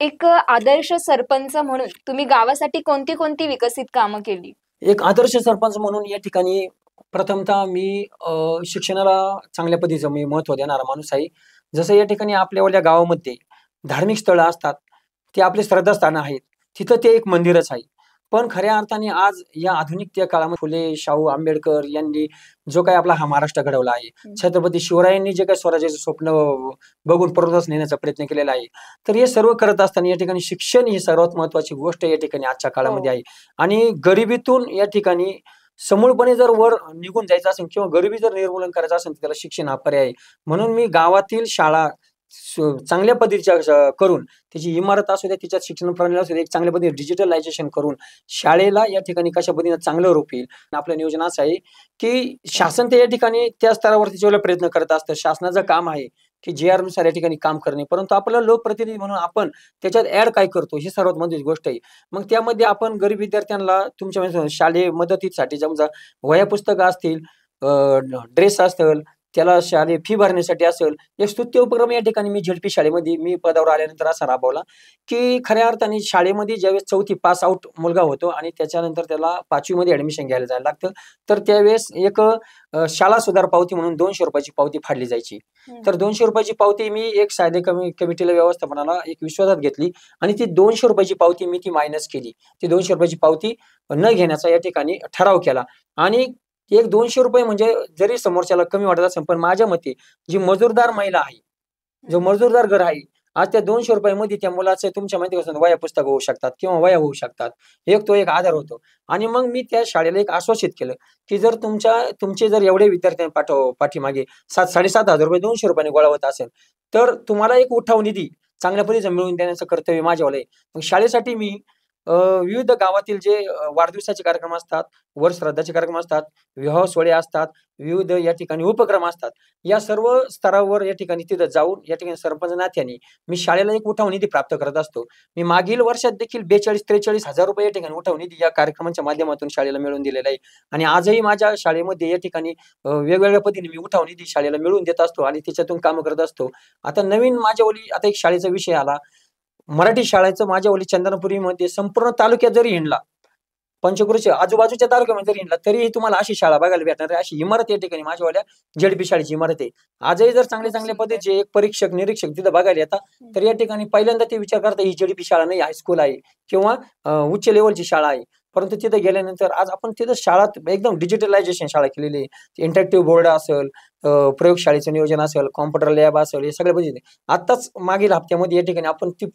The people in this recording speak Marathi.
एक आदर्श सरपंच म्हणून तुम्ही गावासाठी कोणती कोणती विकसित कामं केली? एक आदर्श सरपंच म्हणून या ठिकाणी प्रथमतः मी शिक्षणाला चांगल्या पद्धतीचं मी महत्त्व देणारा माणूस आहे. जसं या ठिकाणी आपल्यावाल्या गावामध्ये धार्मिक स्थळं असतात, ते आपली श्रद्धास्थानं आहेत. तिथं ते एक मंदिरच आहे. पण खऱ्या अर्थाने आज या आधुनिकतेच्या काळामध्ये फुले, शाहू आंबेडकर यांनी जो काही आपला हा महाराष्ट्र घडवला आहे, हं. छत्रपती शिवरायांनी जे काही स्वराज्याचं स्वप्न बघून परत नेण्याचा प्रयत्न केलेला आहे. तर हे सर्व करत असताना या ठिकाणी शिक्षण ही सर्वात महत्त्वाची गोष्ट या ठिकाणी आजच्या काळामध्ये हो. आहे. आणि गरिबीतून या ठिकाणी समूळपणे जर वर निघून जायचं असेल किंवा गरिबी जर निर्मूलन करायचं असेल, तर त्याला शिक्षण हा पर्याय आहे. म्हणून मी गावातील शाळा चांगल्या पद्धतीच्या करून त्याची इमारत असू द्या, तिच्यात शिक्षण प्रणाली असू द्या, एक चांगल्या पद्धतीने डिजिटलायझेशन करून शाळेला या ठिकाणी कशा पद्धतीने चांगलं रूप येईल. आपलं नियोजन असं आहे, की शासन तर या ठिकाणी त्या स्तरावरती जेवढा प्रयत्न करत असतं. शासनाचं काम आहे, की जी-आर नुसार या ठिकाणी काम करणे. परंतु आपल्याला लोकप्रतिनिधी म्हणून आपण त्याच्यात ॲड काय करतो, ही सर्वात महत्त्वाची गोष्ट आहे. मग त्यामध्ये आपण गरीब विद्यार्थ्यांना तुमच्या म्हणजे शालेय मदतीसाठी समजा वह्या पुस्तकं असतील, ड्रेस असेल, त्याला शालेय फी भरण्यासाठी असेल, एक स्तुत्य उपक्रम या ठिकाणी मी झेडपी शाळेमध्ये मी पदावर आल्यानंतर असा राबवला, की खऱ्या अर्थाने शाळेमध्ये ज्यावेळेस 4थी पास आउट मुलगा होतो आणि त्याच्यानंतर त्याला 5वी मध्ये ॲडमिशन घ्यायला जायला लागतं. तर त्यावेळेस एक शाळा सुधार पावती म्हणून ₹200 ची पावती फाडली जायची. हं. तर ₹200 ची पावती मी एक शालेय कमिटीला व्यवस्थापनाला एक विश्वासात घेतली आणि ती ₹200 ची पावती मी ती मायनस केली. ती ₹200 ची पावती न घेण्याचा या ठिकाणी ठराव केला आणि एक ₹200 म्हणजे जरी समोरच्याला कमी वाटत असेल, पण माझ्या मते जी मजूरदार महिला आहे, जो हं. मजूरदार घर आहे, आज त्या ₹200 मध्ये त्या मुलाचं तुमच्या माहिती कसं वह्या पुस्तकं होऊ शकतात किंवा वह्या होऊ शकतात. तो एक आधार होतो आणि मग मी त्या शाळेला एक आश्वासित केलं, की जर तुमचे जर एवढे विद्यार्थी पाठीमागे ₹7,500 ₹200 गोळा होत असेल, तर तुम्हाला एक उठाव निधी चांगल्या पद्धतीने मिळवून देण्याचं कर्तव्य माझ्यावर आहे. मग शाळेसाठी मी विविध गावातील जे वाढदिवसाचे कार्यक्रम असतात, वर श्राद्धाचे कार्यक्रम असतात, विवाह सोहळे असतात, विविध या ठिकाणी उपक्रम असतात. या सर्व स्तरावर या ठिकाणी तिथं जाऊन या ठिकाणी सरपंच नात्याने मी शाळेला एक उठाव निधी प्राप्त करत असतो. मी मागील वर्षात देखील 42-43 हजार या ठिकाणी उठाव निधी या कार्यक्रमांच्या माध्यमातून शाळेला मिळवून दिलेला आहे. आणि आजही माझ्या शाळेमध्ये या ठिकाणी वेगवेगळ्या पद्धतीने मी उठाव निधी शाळेला मिळवून देत असतो आणि त्याच्यातून कामं करत असतो. आता नवीन माझ्या ओली आता एक शाळेचा विषय आला. मराठी शाळेचं माझ्या ओली चंदनपुरीमध्ये संपूर्ण तालुक्यात जरी हिंडला, पंचक्रोशीच्या आजूबाजूच्या तालुक्यामध्ये जरी हिंडला, तरीही तुम्हाला अशी शाळा बघायला भेटणार आहे. अशी इमारत या ठिकाणी माझ्यावाल्या झेडपी शाळेची इमारत आहे. आजही जर चांगल्या खूप चांगल्या सुंदर. पद्धतीचे एक परीक्षक, निरीक्षक तिथं बघायला येतात, हं. तर या ठिकाणी पहिल्यांदा ते विचार करतात ही झेडपी शाळा नाही, हायस्कूल आहे किंवा उच्च लेव्हलची शाळा आहे. परंतु तिथं गेल्यानंतर आज आपण तिथं शाळात एकदम डिजिटलायझेशन शाळा केलेली आहे. इंटरॅक्टिव्ह बोर्ड असेल, प्रयोगशाळेचं नियोजन असेल, कॉम्प्युटर लॅब असेल, हे सगळ्या पद्धतीने. आत्ताच मागील हप्त्यामध्ये या ठिकाणी आपण ती